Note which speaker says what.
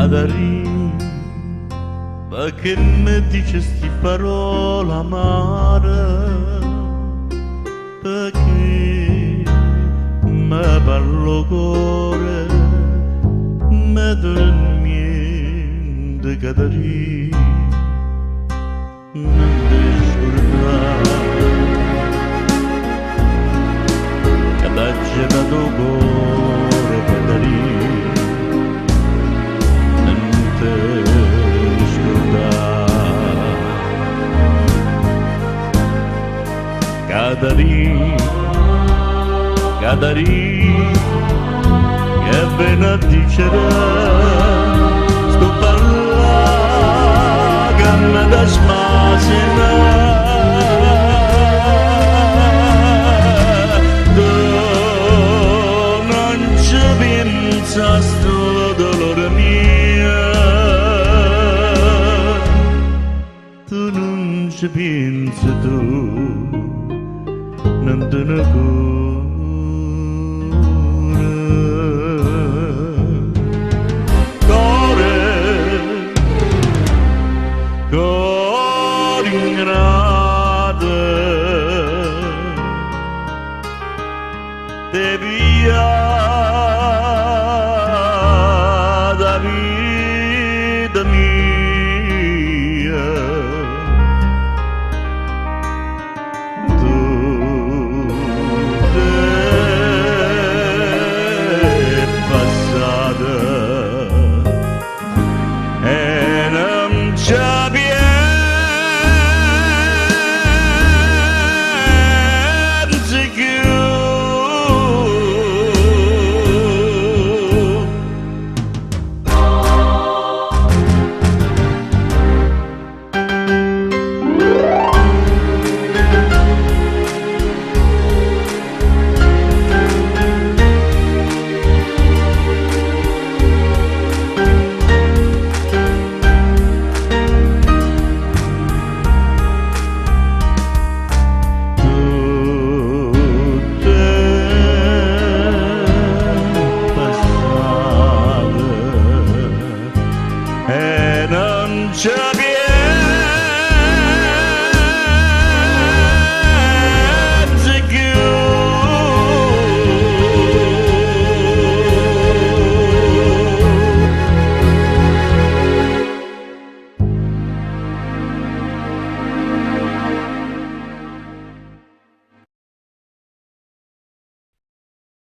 Speaker 1: Cadari, perché mi dici sti parole amare? Perché mi parlo cuore, mi dormi Cadari, non ti scordare che l'ha girato cuore Cadari. Cadari, Cadari, che viene a dicere sto parlare che mi dà smasina. Tu non ci pensa sto dolore mio, tu non ci pensi tu, non te ne cura. Cuore, cuore ingrato, te via da vita mia. Non c'è